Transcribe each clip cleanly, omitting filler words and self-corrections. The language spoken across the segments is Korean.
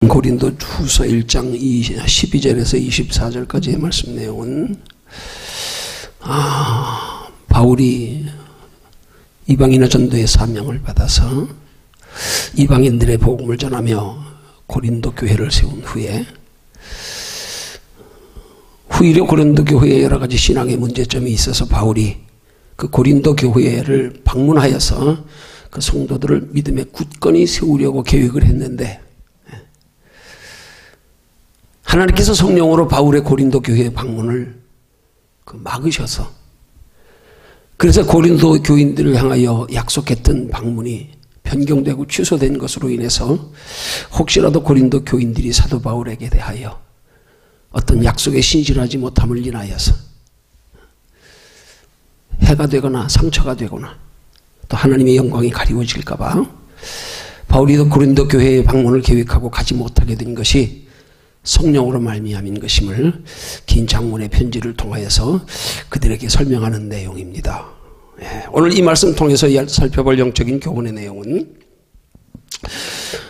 고린도후서 1장 12절에서 24절까지의 말씀 내용은 바울이 이방인의 전도의 사명을 받아서 이방인들의 복음을 전하며 고린도 교회를 세운 후에 후이려 고린도 교회에 여러 가지 신앙의 문제점이 있어서 바울이 그 고린도 교회를 방문하여서 그 성도들을 믿음에 굳건히 세우려고 계획을 했는데 하나님께서 성령으로 바울의 고린도 교회 방문을 막으셔서 그래서 고린도 교인들을 향하여 약속했던 방문이 변경되고 취소된 것으로 인해서 혹시라도 고린도 교인들이 사도 바울에게 대하여 어떤 약속에 신실하지 못함을 인하여서 해가 되거나 상처가 되거나 또 하나님의 영광이 가리워질까 봐 바울이 고린도 교회의 방문을 계획하고 가지 못하게 된 것이 성령으로 말미암은 것임을 긴 장문의 편지를 통하여서 그들에게 설명하는 내용입니다. 오늘 이 말씀 통해서 살펴볼 영적인 교훈의 내용은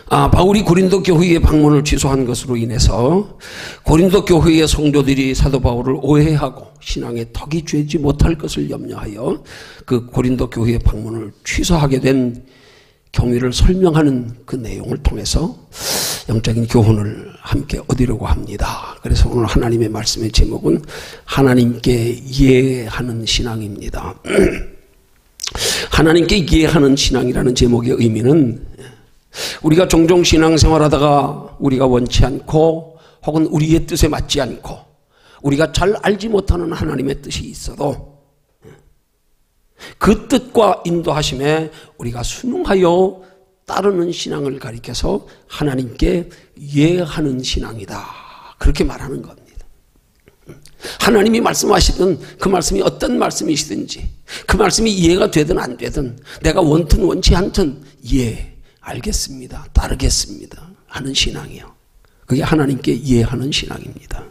바울이 고린도 교회의 방문을 취소한 것으로 인해서 고린도 교회의 성도들이 사도 바울을 오해하고 신앙에 덕이 죄지 못할 것을 염려하여 그 고린도 교회의 방문을 취소하게 된 경위를 설명하는 그 내용을 통해서 영적인 교훈을 함께 얻으려고 합니다. 그래서 오늘 하나님의 말씀의 제목은 하나님께 이해하는 신앙입니다. 하나님께 이해하는 신앙이라는 제목의 의미는 우리가 종종 신앙생활하다가 우리가 원치 않고 혹은 우리의 뜻에 맞지 않고 우리가 잘 알지 못하는 하나님의 뜻이 있어도 그 뜻과 인도하심에 우리가 순응하여 따르는 신앙을 가리켜서 하나님께 이해하는 신앙이다. 그렇게 말하는 겁니다. 하나님이 말씀하시든 그 말씀이 어떤 말씀이시든지 그 말씀이 이해가 되든 안 되든 내가 원든 원치 않든 알겠습니다. 따르겠습니다. 하는 신앙이요. 그게 하나님께 이해하는 신앙입니다.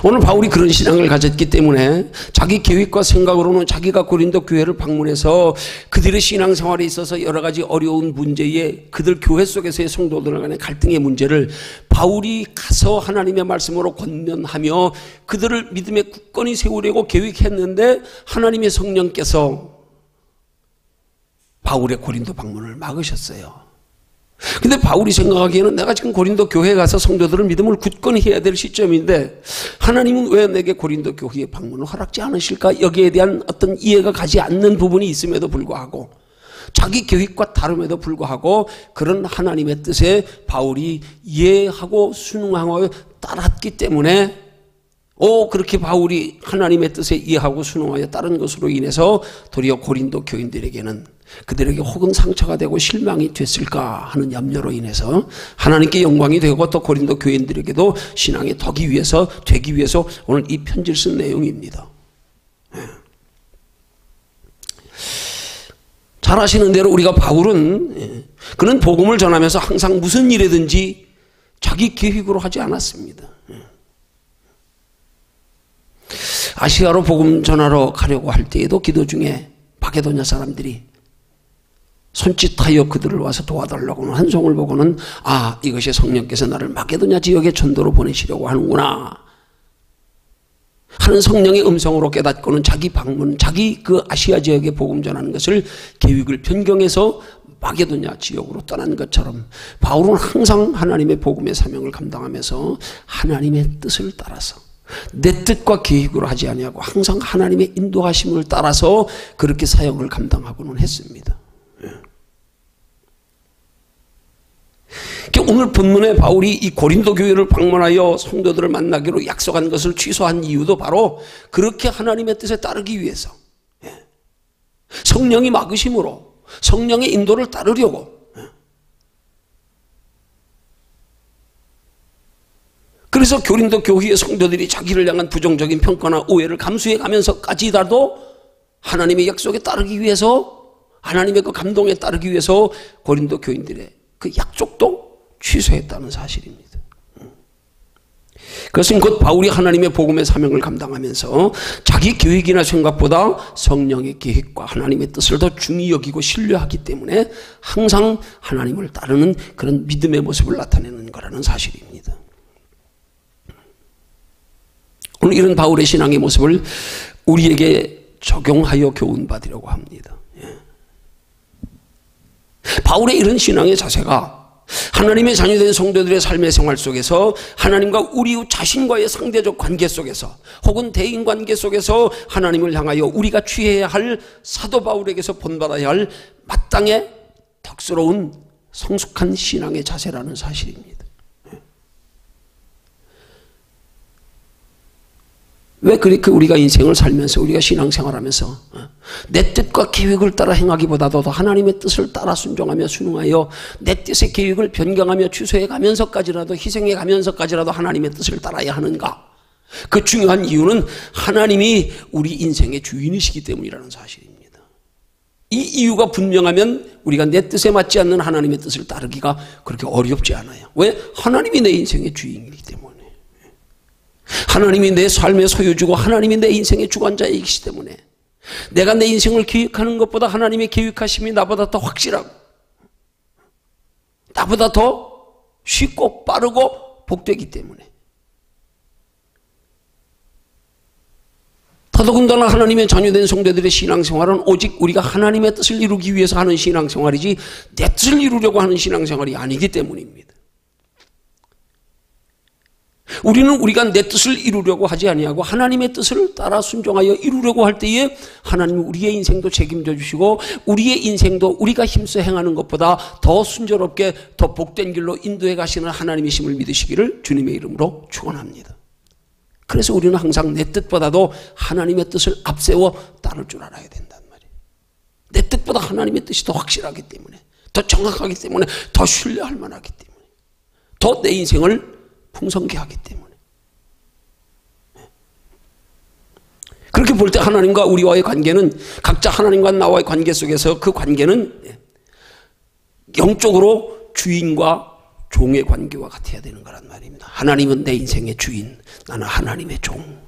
오늘 바울이 그런 신앙을 가졌기 때문에 자기 계획과 생각으로는 자기가 고린도 교회를 방문해서 그들의 신앙생활에 있어서 여러 가지 어려운 문제에 그들 교회 속에서의 성도들 간의 갈등의 문제를 바울이 가서 하나님의 말씀으로 권면하며 그들을 믿음에 굳건히 세우려고 계획했는데 하나님의 성령께서 바울의 고린도 방문을 막으셨어요. 근데 바울이 생각하기에는 내가 지금 고린도 교회에 가서 성도들을 믿음을 굳건히 해야 될 시점인데 하나님은 왜 내게 고린도 교회에 방문을 허락지 않으실까? 여기에 대한 어떤 이해가 가지 않는 부분이 있음에도 불구하고 자기 계획과 다름에도 불구하고 그런 하나님의 뜻에 바울이 이해하고 순응하고 따랐기 때문에 그렇게 바울이 하나님의 뜻에 이해하고 순응하여 따른 것으로 인해서 도리어 고린도 교인들에게는 그들에게 혹은 상처가 되고 실망이 됐을까 하는 염려로 인해서 하나님께 영광이 되고 또 고린도 교인들에게도 신앙이 되기 위해서 오늘 이 편지를 쓴 내용입니다. 잘 아시는 대로 우리가 바울은 그는 복음을 전하면서 항상 무슨 일이든지 자기 계획으로 하지 않았습니다. 아시아로 복음 전하러 가려고 할 때에도 기도 중에 마게도냐 사람들이 손짓하여 그들을 와서 도와달라고는 한 송을 보고는 이것이 성령께서 나를 마게도냐 지역에 전도로 보내시려고 하는구나 하는 성령의 음성으로 깨닫고는 자기 방문, 자기 그 아시아 지역에 복음 전하는 것을 계획을 변경해서 마게도냐 지역으로 떠난 것처럼 바울은 항상 하나님의 복음의 사명을 감당하면서 하나님의 뜻을 따라서 내 뜻과 계획으로 하지 아니하고 항상 하나님의 인도하심을 따라서 그렇게 사역을 감당하고는 했습니다. 오늘 본문에 바울이 이 고린도 교회를 방문하여 성도들을 만나기로 약속한 것을 취소한 이유도 바로 그렇게 하나님의 뜻에 따르기 위해서 성령이 막으심으로 성령의 인도를 따르려고 그래서 고린도 교회의 성도들이 자기를 향한 부정적인 평가나 오해를 감수해 가면서까지라도 하나님의 약속에 따르기 위해서 하나님의 그 감동에 따르기 위해서 고린도 교인들의 그 약속도 취소했다는 사실입니다. 그것은 곧 바울이 하나님의 복음의 사명을 감당하면서 자기 계획이나 생각보다 성령의 계획과 하나님의 뜻을 더 중히 여기고 신뢰하기 때문에 항상 하나님을 따르는 그런 믿음의 모습을 나타내는 거라는 사실입니다. 오늘 이런 바울의 신앙의 모습을 우리에게 적용하여 교훈받으려고 합니다. 바울의 이런 신앙의 자세가 하나님의 자녀된 성도들의 삶의 생활 속에서 하나님과 우리 자신과의 상대적 관계 속에서 혹은 대인관계 속에서 하나님을 향하여 우리가 취해야 할 사도 바울에게서 본받아야 할 마땅의 덕스러운 성숙한 신앙의 자세라는 사실입니다. 왜 그렇게 우리가 인생을 살면서 우리가 신앙생활하면서 내 뜻과 계획을 따라 행하기보다도 더 하나님의 뜻을 따라 순종하며 순응하여 내 뜻의 계획을 변경하며 취소해 가면서까지라도 희생해 가면서까지라도 하나님의 뜻을 따라야 하는가? 그 중요한 이유는 하나님이 우리 인생의 주인이시기 때문이라는 사실입니다. 이 이유가 분명하면 우리가 내 뜻에 맞지 않는 하나님의 뜻을 따르기가 그렇게 어렵지 않아요. 왜? 하나님이 내 인생의 주인이기 때문에. 하나님이 내 삶의 소유주고 하나님이 내 인생의 주관자이기 때문에 내가 내 인생을 계획하는 것보다 하나님의 계획하심이 나보다 더 확실하고 나보다 더 쉽고 빠르고 복되기 때문에 더더군다나 하나님의 자녀된 성도들의 신앙생활은 오직 우리가 하나님의 뜻을 이루기 위해서 하는 신앙생활이지 내 뜻을 이루려고 하는 신앙생활이 아니기 때문입니다. 우리는 우리가 내 뜻을 이루려고 하지 아니하고 하나님의 뜻을 따라 순종하여 이루려고 할 때에 하나님은 우리의 인생도 책임져 주시고 우리의 인생도 우리가 힘써 행하는 것보다 더 순조롭게 더 복된 길로 인도해 가시는 하나님이심을 믿으시기를 주님의 이름으로 축원합니다. 그래서 우리는 항상 내 뜻보다도 하나님의 뜻을 앞세워 따를 줄 알아야 된단 말이에요. 내 뜻보다 하나님의 뜻이 더 확실하기 때문에 더 정확하기 때문에 더 신뢰할 만하기 때문에 더 내 인생을 풍성케 하기 때문에 그렇게 볼 때 하나님과 우리와의 관계는 각자 하나님과 나와의 관계 속에서 그 관계는 영적으로 주인과 종의 관계와 같아야 되는 거란 말입니다. 하나님은 내 인생의 주인, 나는 하나님의 종.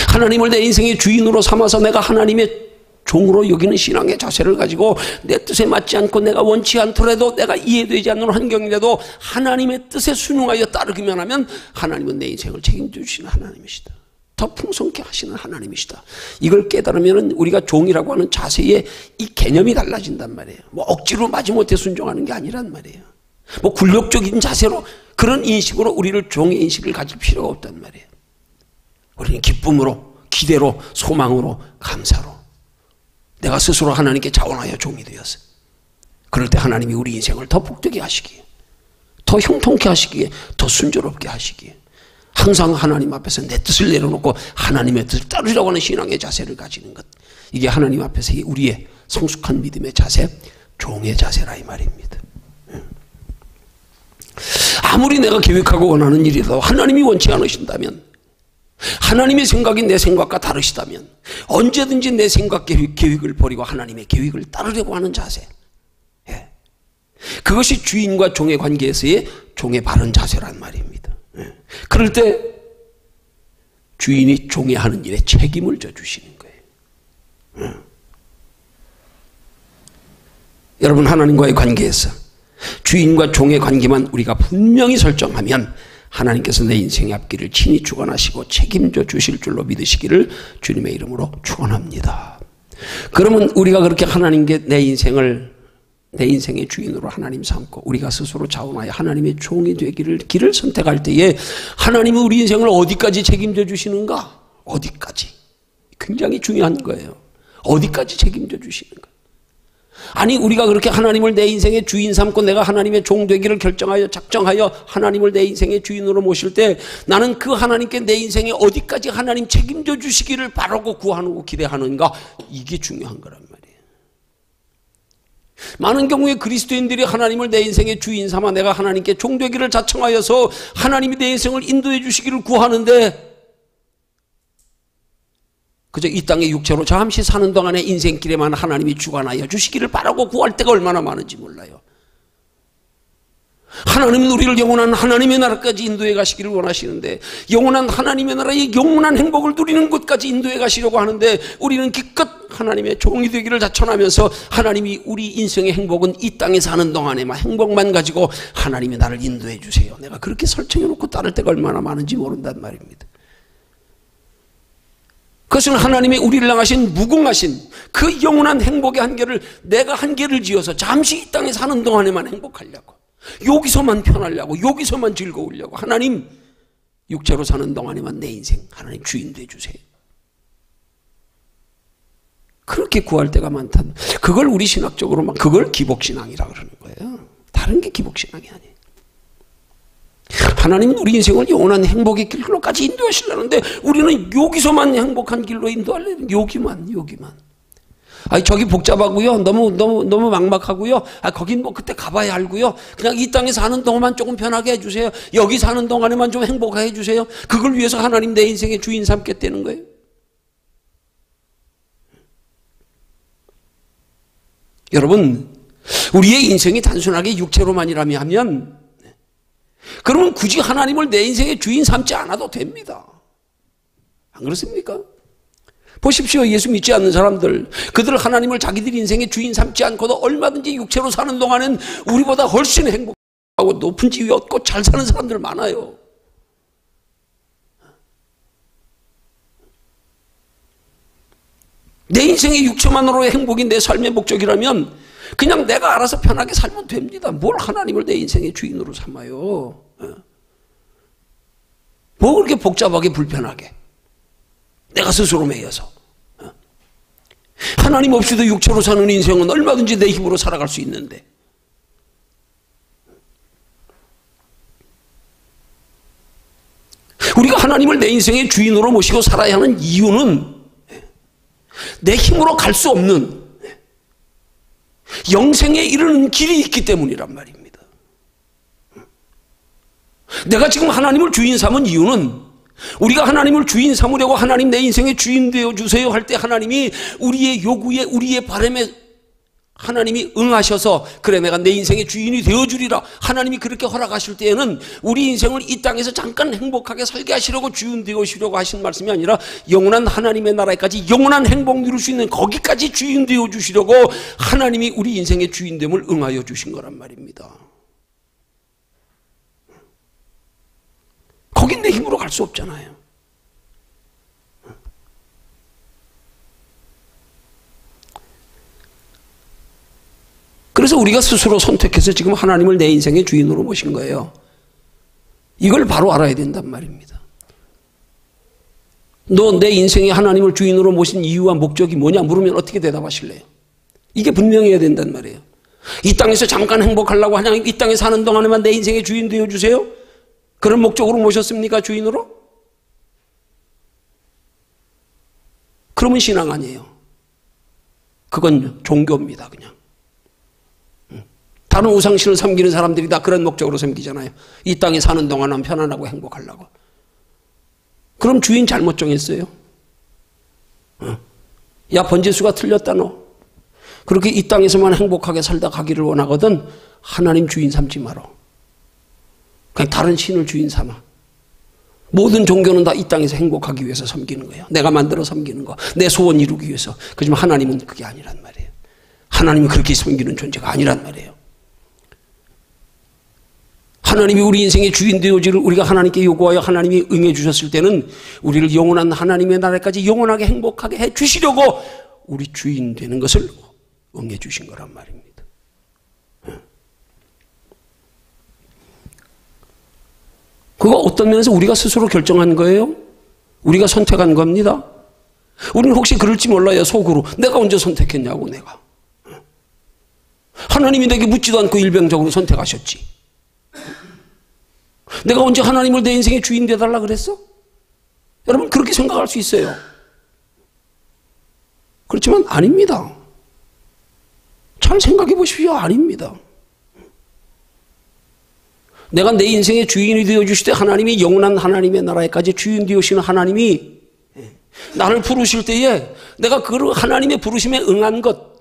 하나님을 내 인생의 주인으로 삼아서 내가 하나님의 종으로 여기는 신앙의 자세를 가지고 내 뜻에 맞지 않고 내가 원치 않더라도 내가 이해되지 않는 환경이라도 하나님의 뜻에 순응하여 따르기만 하면 하나님은 내 인생을 책임져 주시는 하나님이시다. 더 풍성케 하시는 하나님이시다. 이걸 깨달으면 우리가 종이라고 하는 자세의 이 개념이 달라진단 말이에요. 뭐 억지로 마지못해 순종하는 게 아니란 말이에요. 뭐 굴욕적인 자세로 그런 인식으로 우리를 종의 인식을 가질 필요가 없단 말이에요. 우리는 기쁨으로, 기대로, 소망으로, 감사로 내가 스스로 하나님께 자원하여 종이 되었어요. 그럴 때 하나님이 우리 인생을 더 복되게 하시기에, 더 형통케 하시기에, 더 순조롭게 하시기에 항상 하나님 앞에서 내 뜻을 내려놓고 하나님의 뜻을 따르려고 하는 신앙의 자세를 가지는 것, 이게 하나님 앞에서 우리의 성숙한 믿음의 자세, 종의 자세라 이 말입니다. 아무리 내가 계획하고 원하는 일이라도 하나님이 원치 않으신다면, 하나님의 생각이 내 생각과 다르시다면 언제든지 내 생각 계획을 버리고 하나님의 계획을 따르려고 하는 자세, 그것이 주인과 종의 관계에서의 종의 바른 자세란 말입니다. 그럴 때 주인이 종이 하는 일에 책임을 져주시는 거예요. 여러분, 하나님과의 관계에서 주인과 종의 관계만 우리가 분명히 설정하면 하나님께서 내 인생의 앞길을 친히 주관하시고 책임져 주실 줄로 믿으시기를 주님의 이름으로 축원합니다. 그러면 우리가 그렇게 하나님께 내 인생의 주인으로 하나님 삼고 우리가 스스로 자원하여 하나님의 종이 되기를 길을 선택할 때에 하나님은 우리 인생을 어디까지 책임져 주시는가? 어디까지? 굉장히 중요한 거예요. 어디까지 책임져 주시는가? 아니, 우리가 그렇게 하나님을 내 인생의 주인 삼고 내가 하나님의 종 되기를 결정하여 작정하여 하나님을 내 인생의 주인으로 모실 때 나는 그 하나님께 내 인생에 어디까지 하나님 책임져 주시기를 바라고 구하고 기대하는가? 이게 중요한 거란 말이에요. 많은 경우에 그리스도인들이 하나님을 내 인생의 주인 삼아 내가 하나님께 종 되기를 자청하여서 하나님이 내 인생을 인도해 주시기를 구하는데 그저 이 땅의 육체로 잠시 사는 동안의 인생길에만 하나님이 주관하여 주시기를 바라고 구할 때가 얼마나 많은지 몰라요. 하나님은 우리를 영원한 하나님의 나라까지 인도해 가시기를 원하시는데, 영원한 하나님의 나라의 영원한 행복을 누리는 곳까지 인도해 가시려고 하는데, 우리는 기껏 하나님의 종이 되기를 자천하면서 하나님이 우리 인생의 행복은 이 땅에 사는 동안에만 행복만 가지고 하나님이 나를 인도해 주세요, 내가 그렇게 설정해 놓고 따를 때가 얼마나 많은지 모른단 말입니다. 그것은 하나님의 우리를 향하신 무궁하신 그 영원한 행복의 한계를 내가 한계를 지어서 잠시 이 땅에 사는 동안에만 행복하려고, 여기서만 편하려고, 여기서만 즐거우려고, 하나님 육체로 사는 동안에만 내 인생 하나님 주인 되주세요, 그렇게 구할 때가 많다. 그걸 우리 신학적으로만 그걸 기복신앙이라고 그러는 거예요. 다른 게 기복신앙이 아니에요. 하나님은 우리 인생을 영원한 행복의 길로까지 인도하시려는데 우리는 여기서만 행복한 길로 인도하려는, 여기만. 아니 저기 복잡하고요, 너무 막막하고요, 거긴 뭐 그때 가봐야 알고요, 그냥 이 땅에 사는 동안만 조금 편하게 해주세요, 여기 사는 동안에만 좀 행복하게 해주세요. 그걸 위해서 하나님 내 인생의 주인 삼겠다는 거예요. 여러분, 우리의 인생이 단순하게 육체로만이라며 하면, 그러면 굳이 하나님을 내 인생의 주인 삼지 않아도 됩니다. 안 그렇습니까? 보십시오. 예수 믿지 않는 사람들, 그들 하나님을 자기들 인생의 주인 삼지 않고도 얼마든지 육체로 사는 동안은 우리보다 훨씬 행복하고 높은 지위 얻고 잘 사는 사람들 많아요. 내 인생의 육체만으로의 행복이 내 삶의 목적이라면 그냥 내가 알아서 편하게 살면 됩니다. 뭘 하나님을 내 인생의 주인으로 삼아요. 뭐 그렇게 복잡하게 불편하게 내가 스스로 매여서. 하나님 없이도 육체로 사는 인생은 얼마든지 내 힘으로 살아갈 수 있는데, 우리가 하나님을 내 인생의 주인으로 모시고 살아야 하는 이유는 내 힘으로 갈 수 없는 영생에 이르는 길이 있기 때문이란 말입니다. 내가 지금 하나님을 주인 삼은 이유는, 우리가 하나님을 주인 삼으려고 하나님 내 인생의 주인 되어주세요 할 때 하나님이 우리의 요구에, 우리의 바람에 하나님이 응하셔서 그래 내가 내 인생의 주인이 되어주리라 하나님이 그렇게 허락하실 때에는 우리 인생을 이 땅에서 잠깐 행복하게 살게 하시려고 주인 되어주시려고 하신 말씀이 아니라 영원한 하나님의 나라에까지 영원한 행복 누릴 수 있는 거기까지 주인 되어주시려고 하나님이 우리 인생의 주인됨을 응하여 주신 거란 말입니다. 거긴 내 힘으로 갈 수 없잖아요. 그래서 우리가 스스로 선택해서 지금 하나님을 내 인생의 주인으로 모신 거예요. 이걸 바로 알아야 된단 말입니다. 너 내 인생에 하나님을 주인으로 모신 이유와 목적이 뭐냐 물으면 어떻게 대답하실래요? 이게 분명해야 된단 말이에요. 이 땅에서 잠깐 행복하려고 하나님 이 땅에 사는 동안에만 내 인생의 주인 되어주세요? 그런 목적으로 모셨습니까? 주인으로? 그러면 신앙 아니에요. 그건 종교입니다. 그냥. 다른 우상신을 섬기는 사람들이 다 그런 목적으로 섬기잖아요. 이 땅에 사는 동안은 편안하고 행복하려고. 그럼 주인 잘못 정했어요. 야, 번지수가 틀렸다 너. 그렇게 이 땅에서만 행복하게 살다 가기를 원하거든 하나님 주인 삼지 마라. 그냥 다른 신을 주인 삼아. 모든 종교는 다 이 땅에서 행복하기 위해서 섬기는 거예요. 내가 만들어 섬기는 거. 내 소원 이루기 위해서. 그렇지만 하나님은 그게 아니란 말이에요. 하나님은 그렇게 섬기는 존재가 아니란 말이에요. 하나님이 우리 인생의 주인 되어지를 우리가 하나님께 요구하여 하나님이 응해 주셨을 때는 우리를 영원한 하나님의 나라까지 영원하게 행복하게 해 주시려고 우리 주인 되는 것을 응해 주신 거란 말입니다. 그거 어떤 면에서 우리가 스스로 결정한 거예요? 우리가 선택한 겁니다. 우리는 혹시 그럴지 몰라요. 속으로 내가 언제 선택했냐고. 내가 하나님이 내게 묻지도 않고 일방적으로 선택하셨지. 내가 언제 하나님을 내 인생의 주인 되달라 그랬어? 여러분 그렇게 생각할 수 있어요. 그렇지만 아닙니다. 잘 생각해 보십시오. 아닙니다. 내가 내 인생의 주인이 되어주실 때 하나님이 영원한 하나님의 나라에까지 주인 되어주시는 하나님이 나를 부르실 때에 내가 그 하나님의 부르심에 응한 것,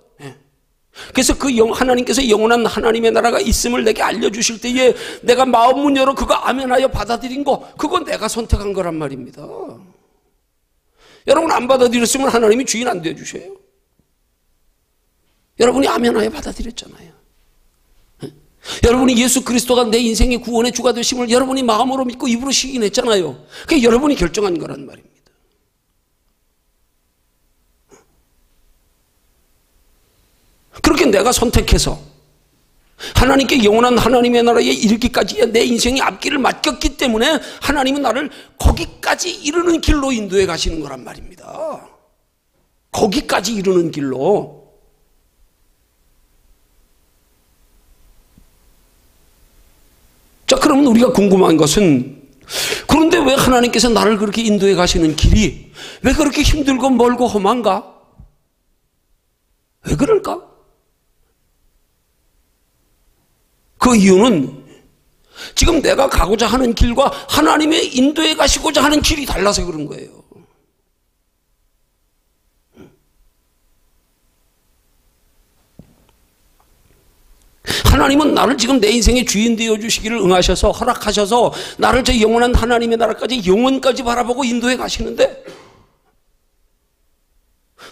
그래서 하나님께서 영원한 하나님의 나라가 있음을 내게 알려주실 때에 내가 마음 문 열어 그거 아멘하여 받아들인 거, 그건 내가 선택한 거란 말입니다. 여러분 안 받아들였으면 하나님이 주인 안 되어주셔요. 여러분이 아멘하여 받아들였잖아요. 여러분이 예수 그리스도가 내 인생의 구원의 주가 되심을 여러분이 마음으로 믿고 입으로 시인했잖아요. 그게 여러분이 결정한 거란 말입니다. 그렇게 내가 선택해서 하나님께 영원한 하나님의 나라에 이르기까지의 내 인생의 앞길을 맡겼기 때문에 하나님은 나를 거기까지 이르는 길로 인도해 가시는 거란 말입니다. 거기까지 이르는 길로. 자, 그러면 우리가 궁금한 것은, 그런데 왜 하나님께서 나를 그렇게 인도해 가시는 길이 왜 그렇게 힘들고 멀고 험한가? 왜 그럴까? 그 이유는 지금 내가 가고자 하는 길과 하나님의 인도해 가시고자 하는 길이 달라서 그런 거예요. 하나님은 나를 지금 내 인생의 주인 되어 주시기를 응하셔서 허락하셔서 나를 저 영원한 하나님의 나라까지 영원까지 바라보고 인도해 가시는데,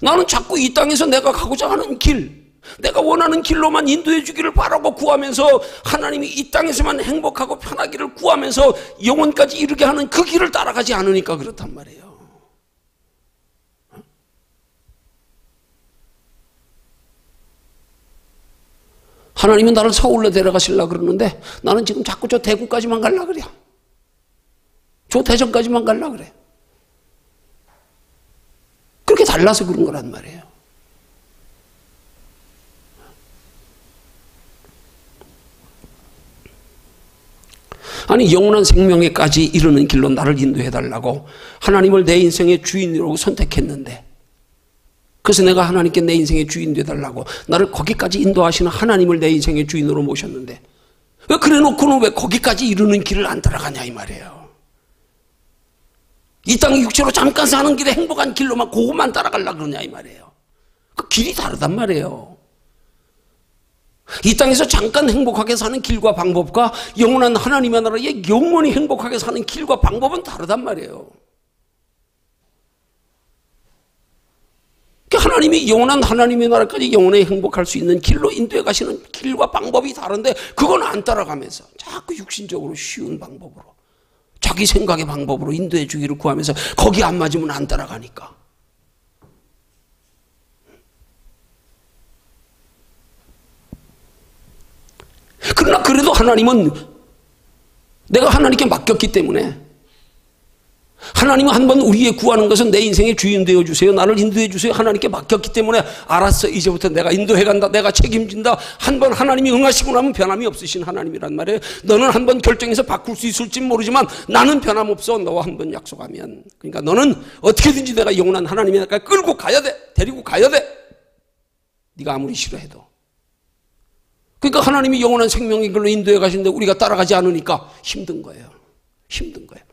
나는 자꾸 이 땅에서 내가 가고자 하는 길, 내가 원하는 길로만 인도해 주기를 바라고 구하면서 하나님이 이 땅에서만 행복하고 편하기를 구하면서 영원까지 이르게 하는 그 길을 따라가지 않으니까 그렇단 말이에요. 하나님은 나를 서울로 데려가시려고 그러는데 나는 지금 자꾸 저 대구까지만 가려고 그래요. 저 대전까지만 가려고 그래. 그렇게 달라서 그런 거란 말이에요. 아니, 영원한 생명에까지 이르는 길로 나를 인도해달라고 하나님을 내 인생의 주인으로 선택했는데, 그래서 내가 하나님께 내 인생의 주인 되달라고 나를 거기까지 인도하시는 하나님을 내 인생의 주인으로 모셨는데, 왜 그래 놓고는 왜 거기까지 이르는 길을 안 따라가냐 이 말이에요. 이 땅의 육체로 잠깐 사는 길에 행복한 길로만 그것만 따라가려고 그러냐 이 말이에요. 그 길이 다르단 말이에요. 이 땅에서 잠깐 행복하게 사는 길과 방법과 영원한 하나님의 나라에 영원히 행복하게 사는 길과 방법은 다르단 말이에요. 하나님이 영원한 하나님의 나라까지 영원히 행복할 수 있는 길로 인도해 가시는 길과 방법이 다른데, 그건 안 따라가면서 자꾸 육신적으로 쉬운 방법으로, 자기 생각의 방법으로 인도해 주기를 구하면서 거기 안 맞으면 안 따라가니까. 그러나 그래도 하나님은 내가 하나님께 맡겼기 때문에, 하나님은 한번 우리의 구하는 것은 내 인생의 주인 되어주세요, 나를 인도해 주세요, 하나님께 맡겼기 때문에 알았어, 이제부터 내가 인도해 간다, 내가 책임진다. 한번 하나님이 응하시고 나면 변함이 없으신 하나님이란 말이에요. 너는 한번 결정해서 바꿀 수 있을지 모르지만 나는 변함없어, 너와 한번 약속하면. 그러니까 너는 어떻게든지 내가 영원한 하나님의 나라까지 끌고 가야 돼, 데리고 가야 돼, 네가 아무리 싫어해도. 그러니까 하나님이 영원한 생명의 길로 인도해 가시는데 우리가 따라가지 않으니까 힘든 거예요. 힘든 거예요.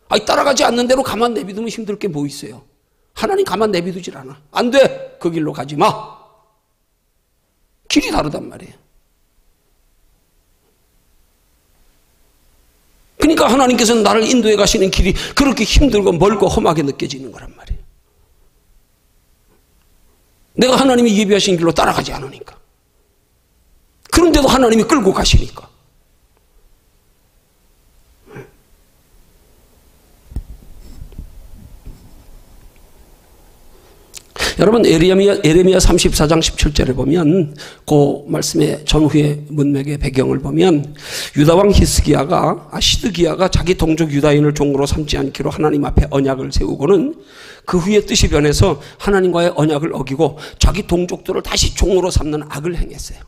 아니, 따라가지 않는 대로 가만 내비두면 힘들 게 뭐 있어요. 하나님 가만 내비두질 않아. 안 돼, 그 길로 가지 마. 길이 다르단 말이에요. 그러니까 하나님께서는 나를 인도해 가시는 길이 그렇게 힘들고 멀고 험하게 느껴지는 거란 말이에요. 내가 하나님이 예비하신 길로 따라가지 않으니까. 그런데도 하나님이 끌고 가시니까. 여러분, 에레미야 34장 17절에 보면, 그 말씀의 전후의 문맥의 배경을 보면, 유다왕 시드기야가 자기 동족 유다인을 종으로 삼지 않기로 하나님 앞에 언약을 세우고는 그 후에 뜻이 변해서 하나님과의 언약을 어기고 자기 동족들을 다시 종으로 삼는 악을 행했어요.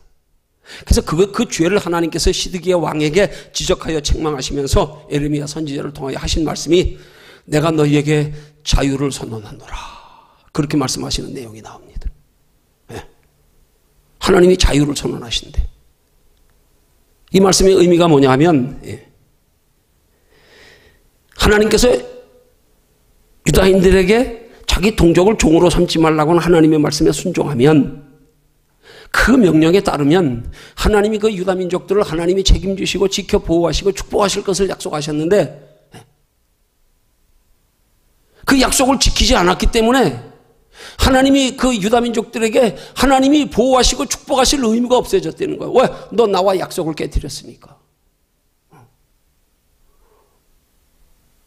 그래서 그 죄를 하나님께서 시드기야 왕에게 지적하여 책망하시면서 에레미야 선지자를 통하여 하신 말씀이, 내가 너희에게 자유를 선언하노라, 그렇게 말씀하시는 내용이 나옵니다. 네. 하나님이 자유를 선언하신대. 이 말씀의 의미가 뭐냐 하면, 하나님께서 유다인들에게 자기 동족을 종으로 삼지 말라고 하는 하나님의 말씀에 순종하면 그 명령에 따르면 하나님이 그 유다 민족들을 하나님이 책임지시고 지켜 보호하시고 축복하실 것을 약속하셨는데 그 약속을 지키지 않았기 때문에 하나님이 그 유다 민족들에게 하나님이 보호하시고 축복하실 의무가 없어졌다는 거예요. 왜? 너 나와 약속을 깨뜨렸으니까.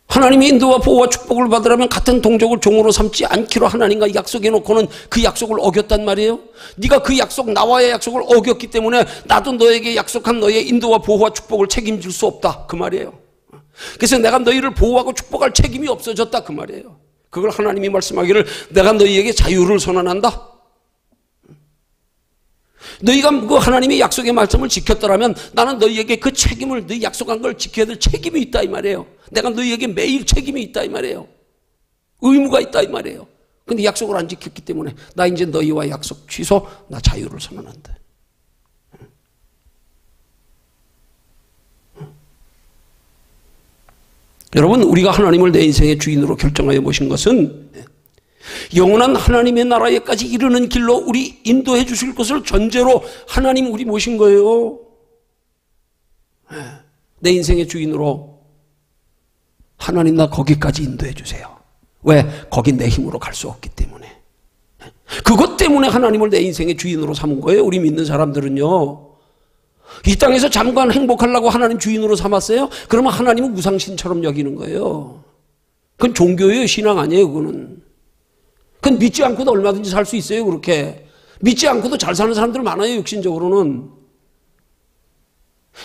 하나님의 인도와 보호와 축복을 받으려면 같은 동족을 종으로 삼지 않기로 하나님과 약속해 놓고는 그 약속을 어겼단 말이에요. 네가 그 약속, 나와의 약속을 어겼기 때문에 나도 너에게 약속한 너의 인도와 보호와 축복을 책임질 수 없다 그 말이에요. 그래서 내가 너희를 보호하고 축복할 책임이 없어졌다 그 말이에요. 그걸 하나님이 말씀하기를 내가 너희에게 자유를 선언한다. 너희가 그 하나님의 약속의 말씀을 지켰더라면 나는 너희에게 그 책임을, 너희 약속한 걸 지켜야 될 책임이 있다 이 말이에요. 내가 너희에게 매일 책임이 있다 이 말이에요. 의무가 있다 이 말이에요. 근데 약속을 안 지켰기 때문에 나 이제 너희와 약속 취소, 나 자유를 선언한다. 여러분, 우리가 하나님을 내 인생의 주인으로 결정하여 모신 것은 영원한 하나님의 나라에까지 이르는 길로 우리 인도해 주실 것을 전제로 하나님 우리 모신 거예요. 내 인생의 주인으로 하나님 나 거기까지 인도해 주세요. 왜? 거긴 내 힘으로 갈 수 없기 때문에. 그것 때문에 하나님을 내 인생의 주인으로 삼은 거예요. 우리 믿는 사람들은요. 이 땅에서 잠깐 행복하려고 하나님 주인으로 삼았어요? 그러면 하나님은 우상신처럼 여기는 거예요. 그건 종교예요. 신앙 아니에요. 그거는. 그건 믿지 않고도 얼마든지 살 수 있어요. 그렇게. 믿지 않고도 잘 사는 사람들 많아요. 육신적으로는.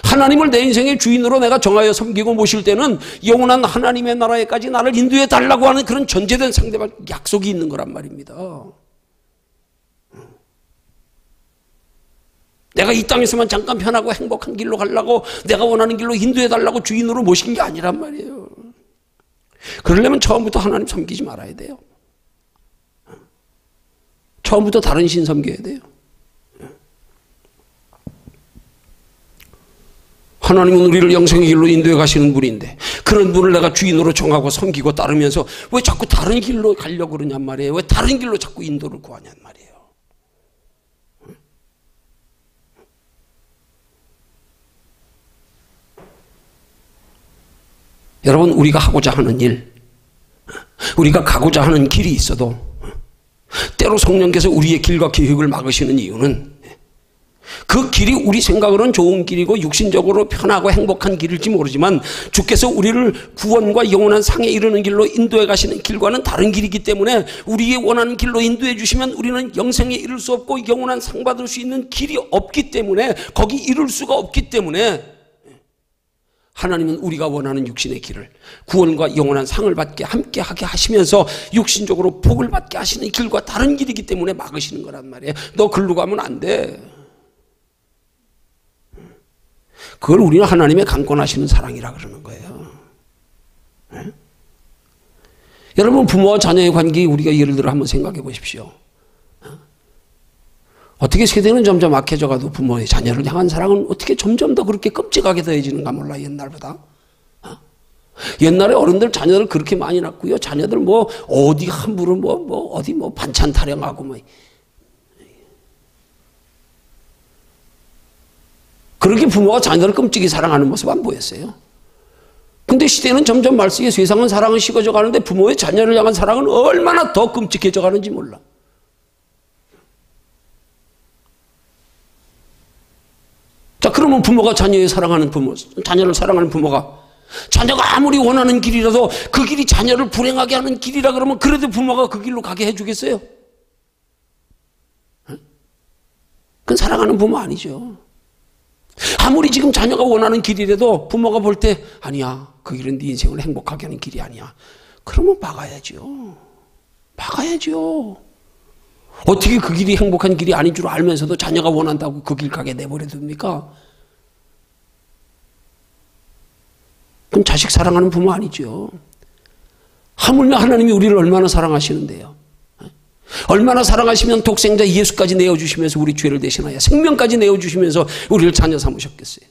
하나님을 내 인생의 주인으로 내가 정하여 섬기고 모실 때는 영원한 하나님의 나라에까지 나를 인도해 달라고 하는 그런 전제된 상대방 약속이 있는 거란 말입니다. 내가 이 땅에서만 잠깐 편하고 행복한 길로 가려고 내가 원하는 길로 인도해 달라고 주인으로 모신 게 아니란 말이에요. 그러려면 처음부터 하나님 섬기지 말아야 돼요. 처음부터 다른 신 섬겨야 돼요. 하나님은 우리를 영생의 길로 인도해 가시는 분인데 그런 분을 내가 주인으로 정하고 섬기고 따르면서 왜 자꾸 다른 길로 가려고 그러냔 말이에요. 왜 다른 길로 자꾸 인도를 구하냔 말이에요. 여러분, 우리가 하고자 하는 일, 우리가 가고자 하는 길이 있어도 때로 성령께서 우리의 길과 계획을 막으시는 이유는 그 길이 우리 생각으로는 좋은 길이고 육신적으로 편하고 행복한 길일지 모르지만 주께서 우리를 구원과 영원한 상에 이르는 길로 인도해 가시는 길과는 다른 길이기 때문에 우리의 원하는 길로 인도해 주시면 우리는 영생에 이를 수 없고 영원한 상 받을 수 있는 길이 없기 때문에 거기 이룰 수가 없기 때문에 하나님은 우리가 원하는 육신의 길을 구원과 영원한 상을 받게 함께 하게 하시면서 육신적으로 복을 받게 하시는 길과 다른 길이기 때문에 막으시는 거란 말이에요. 너 글로 가면 안 돼. 그걸 우리는 하나님의 강권하시는 사랑이라 그러는 거예요. 네? 여러분, 부모와 자녀의 관계 우리가 예를 들어 한번 생각해 보십시오. 어떻게 세대는 점점 악해져 가도 부모의 자녀를 향한 사랑은 어떻게 점점 더 그렇게 끔찍하게 더해지는가 몰라, 옛날보다. 옛날에 어른들 자녀들 그렇게 많이 낳고요. 자녀들 뭐 어디 함부로 어디 반찬 타령하고 뭐. 그렇게 부모가 자녀를 끔찍이 사랑하는 모습 안 보였어요. 근데 시대는 점점 말씀에 세상은 사랑은 식어져 가는데 부모의 자녀를 향한 사랑은 얼마나 더 끔찍해져 가는지 몰라. 자, 그러면 부모가 자녀를 사랑하는 부모가 자녀가 아무리 원하는 길이라도 그 길이 자녀를 불행하게 하는 길이라 그러면 그래도 부모가 그 길로 가게 해주겠어요? 그건 사랑하는 부모 아니죠. 아무리 지금 자녀가 원하는 길이라도 부모가 볼 때 아니야, 그 길은 네 인생을 행복하게 하는 길이 아니야. 그러면 막아야죠. 어떻게 그 길이 행복한 길이 아닌 줄 알면서도 자녀가 원한다고 그 길 가게 내버려 둡니까? 그럼 자식 사랑하는 부모 아니죠. 하물며 하나님이 우리를 얼마나 사랑하시는데요. 얼마나 사랑하시면 독생자 예수까지 내어주시면서 우리 죄를 대신하여 생명까지 내어주시면서 우리를 자녀 삼으셨겠어요.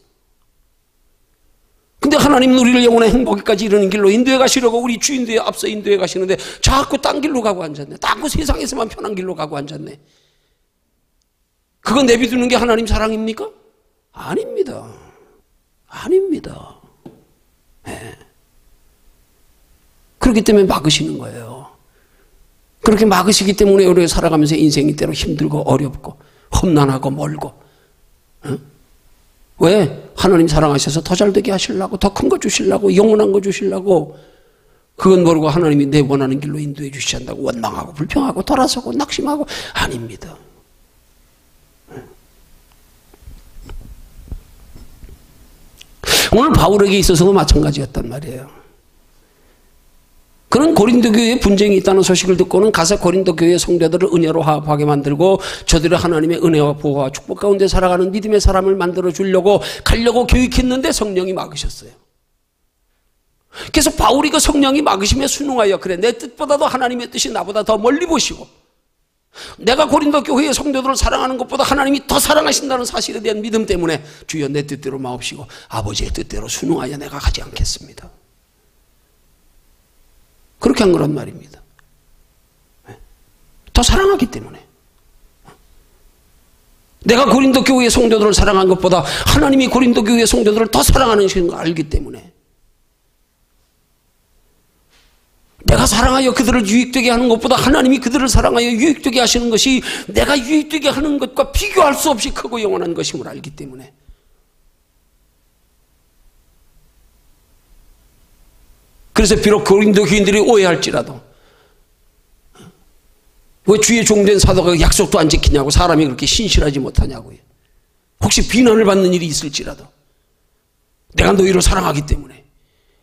근데 하나님은 우리를 영원한 행복까지 이르는 길로 인도해 가시려고 우리 주인도에 앞서 인도해 가시는데 자꾸 딴 길로 가고 앉았네. 자꾸 세상에서만 편한 길로 가고 앉았네. 그거 내비두는 게 하나님 사랑입니까? 아닙니다. 아닙니다. 네. 그렇기 때문에 막으시는 거예요. 그렇게 막으시기 때문에 우리가 살아가면서 인생이 때로 힘들고 어렵고 험난하고 멀고. 어? 왜? 하나님 사랑하셔서 더 잘되게 하시려고, 더 큰 거 주시려고, 영원한 거 주시려고. 그건 모르고 하나님이 내 원하는 길로 인도해 주시지 않다고 원망하고 불평하고 돌아서고 낙심하고. 아닙니다. 오늘 바울에게 있어서도 마찬가지였단 말이에요. 그는 고린도 교회에 분쟁이 있다는 소식을 듣고는 가서 고린도 교회 성도들을 은혜로 화합하게 만들고 저들의 하나님의 은혜와 보호와 축복 가운데 살아가는 믿음의 사람을 만들어 주려고 가려고 교육했는데 성령이 막으셨어요. 그래서 바울이 그 성령이 막으심에 순응하여 그래 내 뜻보다도 하나님의 뜻이 나보다 더 멀리 보시고 내가 고린도 교회의 성도들을 사랑하는 것보다 하나님이 더 사랑하신다는 사실에 대한 믿음 때문에 주여 내 뜻대로 마옵시고 아버지의 뜻대로 순응하여 내가 가지 않겠습니다. 그렇게 한 거란 말입니다. 더 사랑하기 때문에. 내가 고린도 교회의 성도들을 사랑한 것보다 하나님이 고린도 교회의 성도들을 더 사랑하는 것을 알기 때문에 내가 사랑하여 그들을 유익되게 하는 것보다 하나님이 그들을 사랑하여 유익되게 하시는 것이 내가 유익되게 하는 것과 비교할 수 없이 크고 영원한 것임을 알기 때문에 그래서 비록 고린도 교인들이 오해할지라도 왜 주의 종된 사도가 약속도 안 지키냐고 사람이 그렇게 신실하지 못하냐고요. 혹시 비난을 받는 일이 있을지라도 내가 너희를 사랑하기 때문에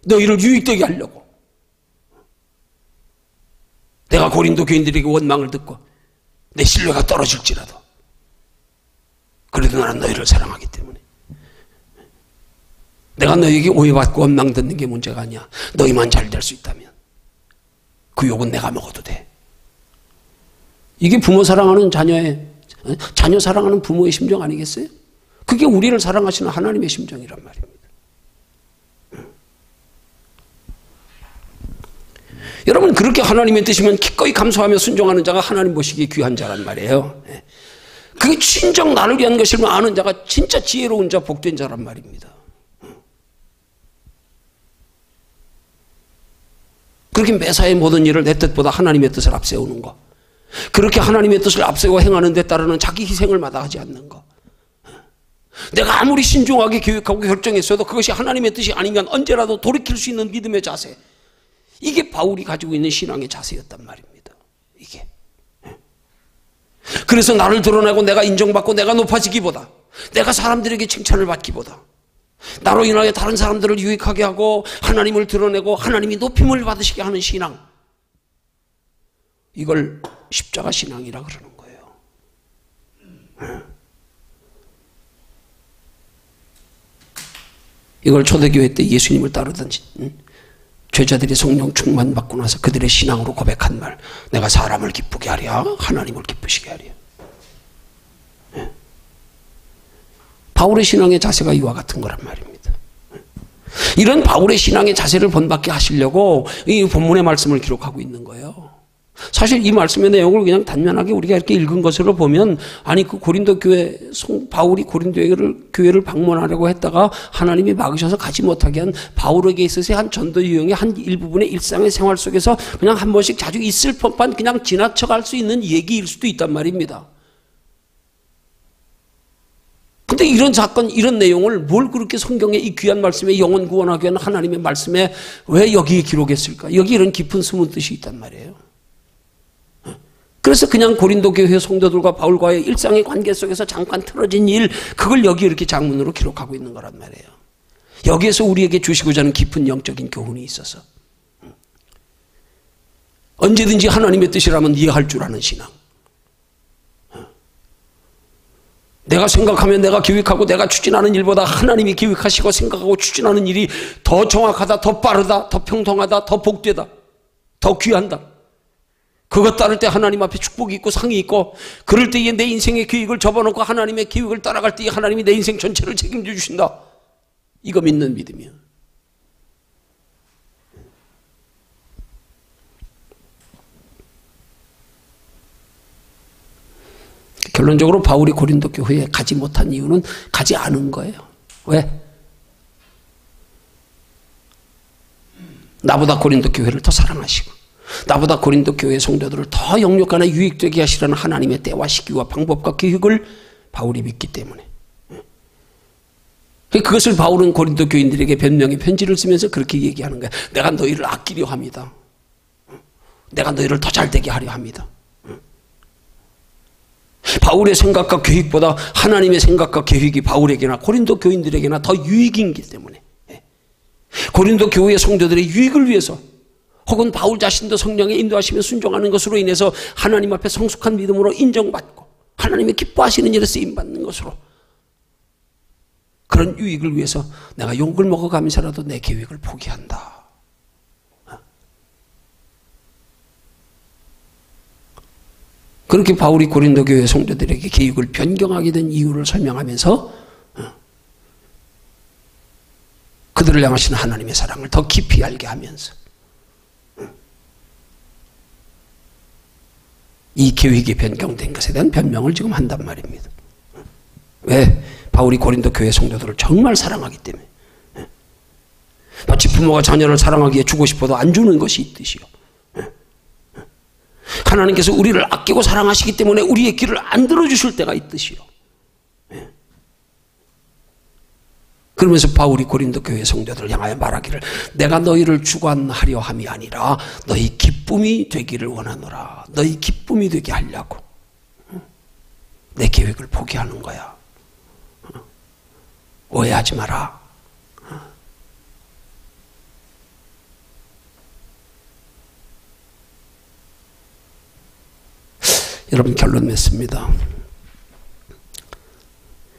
너희를 유익되게 하려고 내가 고린도 교인들에게 원망을 듣고 내 신뢰가 떨어질지라도 그래도 나는 너희를 사랑하기 때문에 내가 너희에게 오해받고 원망 듣는 게 문제가 아니야. 너희만 잘 될 수 있다면 그 욕은 내가 먹어도 돼. 이게 부모 사랑하는 자녀 사랑하는 부모의 심정 아니겠어요? 그게 우리를 사랑하시는 하나님의 심정이란 말입니다. 여러분 그렇게 하나님의 뜻이면 기꺼이 감수하며 순종하는 자가 하나님 보시기에 귀한 자란 말이에요. 그게 진정 나를 위한 것임을 아는 자가 진짜 지혜로운 자 복된 자란 말입니다. 그렇게 매사의 모든 일을 내 뜻보다 하나님의 뜻을 앞세우는 거, 그렇게 하나님의 뜻을 앞세워 행하는 데 따르는 자기 희생을 마다하지 않는 거, 내가 아무리 신중하게 교육하고 결정했어도 그것이 하나님의 뜻이 아니면 언제라도 돌이킬 수 있는 믿음의 자세, 이게 바울이 가지고 있는 신앙의 자세였단 말입니다. 이게. 그래서 나를 드러내고 내가 인정받고 내가 높아지기보다, 내가 사람들에게 칭찬을 받기보다 나로 인하여 다른 사람들을 유익하게 하고 하나님을 드러내고 하나님이 높임을 받으시게 하는 신앙, 이걸 십자가 신앙이라 그러는 거예요. 이걸 초대교회 때 예수님을 따르던 죄자들이 성령 충만받고 나서 그들의 신앙으로 고백한 말, 내가 사람을 기쁘게 하랴 하나님을 기쁘시게 하랴. 바울의 신앙의 자세가 이와 같은 거란 말입니다. 이런 바울의 신앙의 자세를 본받게 하시려고 이 본문의 말씀을 기록하고 있는 거예요. 사실 이 말씀의 내용을 그냥 단면하게 우리가 이렇게 읽은 것으로 보면, 아니 그 고린도 교회 바울이 고린도 교회를 방문하려고 했다가 하나님이 막으셔서 가지 못하게 한 바울에게 있어서 한 전도 유형의 한 일부분의 일상의 생활 속에서 그냥 한 번씩 자주 있을 법한 그냥 지나쳐갈 수 있는 얘기일 수도 있단 말입니다. 근데 이런 사건, 이런 내용을 뭘 그렇게 성경의 이 귀한 말씀에 영혼 구원하기 위한 하나님의 말씀에 왜 여기에 기록했을까? 여기 이런 깊은 숨은 뜻이 있단 말이에요. 그래서 그냥 고린도 교회 성도들과 바울과의 일상의 관계 속에서 잠깐 틀어진 일, 그걸 여기 이렇게 장문으로 기록하고 있는 거란 말이에요. 여기에서 우리에게 주시고자 하는 깊은 영적인 교훈이 있어서 언제든지 하나님의 뜻이라면 이해할 줄 아는 신앙. 내가 생각하면 내가 기획하고 내가 추진하는 일보다 하나님이 기획하시고 생각하고 추진하는 일이 더 정확하다, 더 빠르다, 더 평통하다, 더 복되다, 더 귀한다. 그것 따를 때 하나님 앞에 축복이 있고 상이 있고, 그럴 때에 내 인생의 계획을 접어놓고 하나님의 계획을 따라갈 때에 하나님이 내 인생 전체를 책임져 주신다. 이거 믿는 믿음이야. 결론적으로 바울이 고린도 교회에 가지 못한 이유는 가지 않은 거예요. 왜? 나보다 고린도 교회를 더 사랑하시고 나보다 고린도 교회 성도들을 더 영육간에 유익되게 하시라는 하나님의 때와 시기와 방법과 계획을 바울이 믿기 때문에 그것을 바울은 고린도 교인들에게 변명의 편지를 쓰면서 그렇게 얘기하는 거야. 내가 너희를 아끼려 합니다. 내가 너희를 더 잘되게 하려 합니다. 바울의 생각과 계획보다 하나님의 생각과 계획이 바울에게나 고린도 교인들에게나 더 유익이기 때문에 고린도 교회의 성도들의 유익을 위해서 혹은 바울 자신도 성령의 인도하심에 순종하는 것으로 인해서 하나님 앞에 성숙한 믿음으로 인정받고 하나님의 기뻐하시는 일에 쓰임받는 것으로 그런 유익을 위해서 내가 욕을 먹어가면서라도 내 계획을 포기한다. 그렇게 바울이 고린도 교회 성도들에게 계획을 변경하게 된 이유를 설명하면서 그들을 향하신 하나님의 사랑을 더 깊이 알게 하면서 이 계획이 변경된 것에 대한 변명을 지금 한단 말입니다. 왜? 바울이 고린도 교회 성도들을 정말 사랑하기 때문에 마치 부모가 자녀를 사랑하기에 주고 싶어도 안 주는 것이 있듯이요. 하나님께서 우리를 아끼고 사랑하시기 때문에 우리의 길을 안 들어주실 때가 있듯이요. 그러면서 바울이 고린도 교회 성도들을 향하여 말하기를 내가 너희를 주관하려 함이 아니라 너희 기쁨이 되기를 원하노라. 너희 기쁨이 되게 하려고 내 계획을 포기하는 거야. 오해하지 마라. 여러분 결론 맺습니다.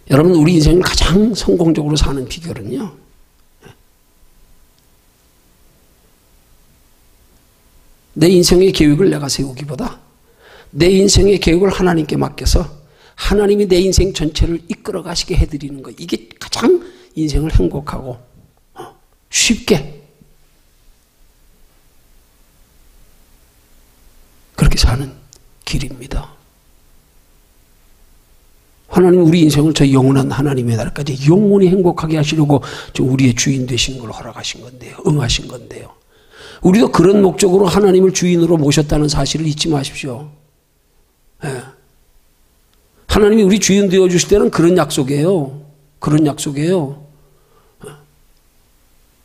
여러분 우리 인생을 가장 성공적으로 사는 비결은요. 내 인생의 계획을 내가 세우기보다 내 인생의 계획을 하나님께 맡겨서 하나님이 내 인생 전체를 이끌어 가시게 해드리는 것. 이게 가장 인생을 행복하고 쉽게 그렇게 사는 길입니다. 하나님 우리 인생을 저 영원한 하나님의 나라까지 영원히 행복하게 하시려고 저 우리의 주인 되신 걸 허락하신 건데요. 응하신 건데요. 우리도 그런 목적으로 하나님을 주인으로 모셨다는 사실을 잊지 마십시오. 네. 하나님이 우리 주인 되어주실 때는 그런 약속이에요. 그런 약속이에요.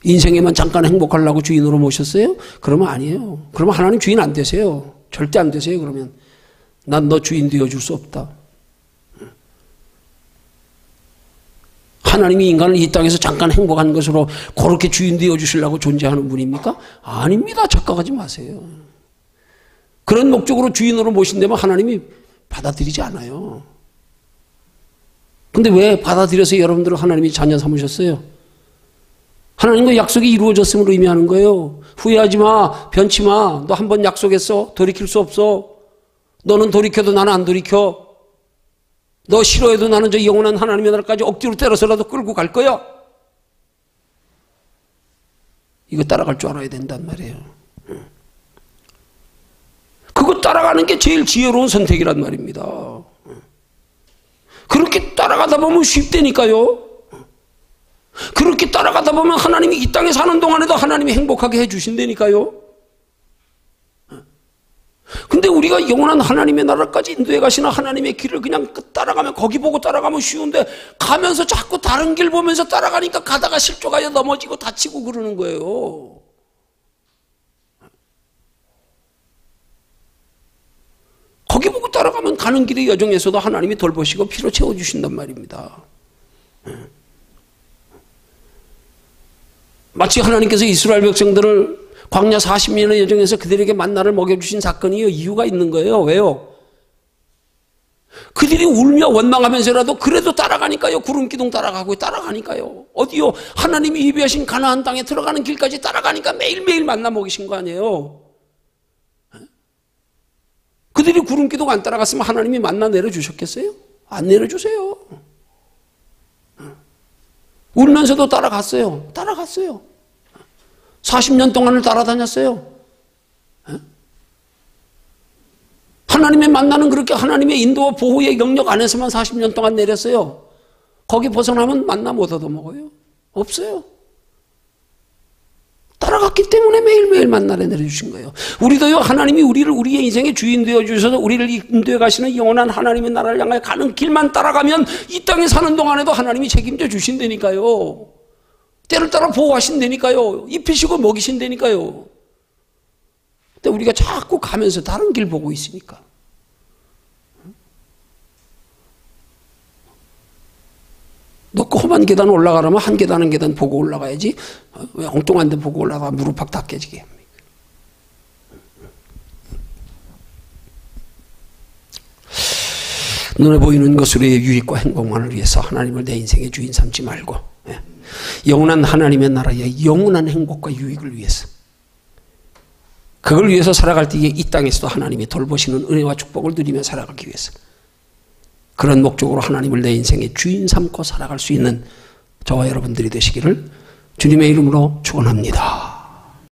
인생에만 잠깐 행복하려고 주인으로 모셨어요? 그러면 아니에요. 그러면 하나님 주인 안 되세요. 절대 안 되세요. 그러면 난 너 주인 되어줄 수 없다. 하나님이 인간을 이 땅에서 잠깐 행복한 것으로 그렇게 주인 되어주시려고 존재하는 분입니까? 아닙니다. 착각하지 마세요. 그런 목적으로 주인으로 모신다면 하나님이 받아들이지 않아요. 근데 왜 받아들여서 여러분들을 하나님이 자녀 삼으셨어요? 하나님과 약속이 이루어졌음을 의미하는 거예요. 후회하지 마, 변치 마. 너 한 번 약속했어. 돌이킬 수 없어. 너는 돌이켜도 나는 안 돌이켜. 너 싫어해도 나는 저 영원한 하나님의 나라까지 억지로 때려서라도 끌고 갈 거야. 이거 따라갈 줄 알아야 된단 말이에요. 그거 따라가는 게 제일 지혜로운 선택이란 말입니다. 그렇게 따라가다 보면 쉽다니까요. 그렇게 따라가다 보면 하나님이 이 땅에 사는 동안에도 하나님이 행복하게 해주신다니까요. 근데 우리가 영원한 하나님의 나라까지 인도해 가시는 하나님의 길을 그냥 따라가면 거기 보고 따라가면 쉬운데 가면서 자꾸 다른 길 보면서 따라가니까 가다가 실족하여 넘어지고 다치고 그러는 거예요. 거기 보고 따라가면 가는 길의 여정에서도 하나님이 돌보시고 피로 채워주신단 말입니다. 마치 하나님께서 이스라엘 백성들을 광야 40년의 여정에서 그들에게 만나를 먹여주신 사건이 이유가 있는 거예요. 왜요? 그들이 울며 원망하면서라도 그래도 따라가니까요. 구름기둥 따라가고 따라가니까요. 어디요? 하나님이 예비하신 가나안 땅에 들어가는 길까지 따라가니까 매일매일 만나 먹이신 거 아니에요. 그들이 구름기둥 안 따라갔으면 하나님이 만나 내려주셨겠어요? 안 내려주세요. 울면서도 따라갔어요. 따라갔어요. 40년 동안을 따라다녔어요. 하나님의 만나는 그렇게 하나님의 인도와 보호의 영역 안에서만 40년 동안 내렸어요. 거기 벗어나면 만나 못 얻어먹어요. 없어요. 따라갔기 때문에 매일매일 만나래 내려주신 거예요. 우리도요, 하나님이 우리를 우리의 인생의 주인 되어주셔서 우리를 인도해 가시는 영원한 하나님의 나라를 향해 가는 길만 따라가면 이 땅에 사는 동안에도 하나님이 책임져 주신다니까요. 때를 따라 보호하신다니까요. 입히시고 먹이신다니까요. 근데 우리가 자꾸 가면서 다른 길 보고 있으니까. 너 그 험한 계단 올라가려면 한 계단 한 계단 보고 올라가야지. 왜 엉뚱한 데 보고 올라가 무릎팍 다 깨지게 합니까? 눈에 보이는 것으로의 유익과 행복만을 위해서 하나님을 내 인생의 주인 삼지 말고 영원한 하나님의 나라의 영원한 행복과 유익을 위해서, 그걸 위해서 살아갈 때에 이 땅에서도 하나님이 돌보시는 은혜와 축복을 누리며 살아가기 위해서, 그런 목적으로 하나님을 내 인생의 주인 삼고 살아갈 수 있는 저와 여러분들이 되시기를 주님의 이름으로 축원합니다.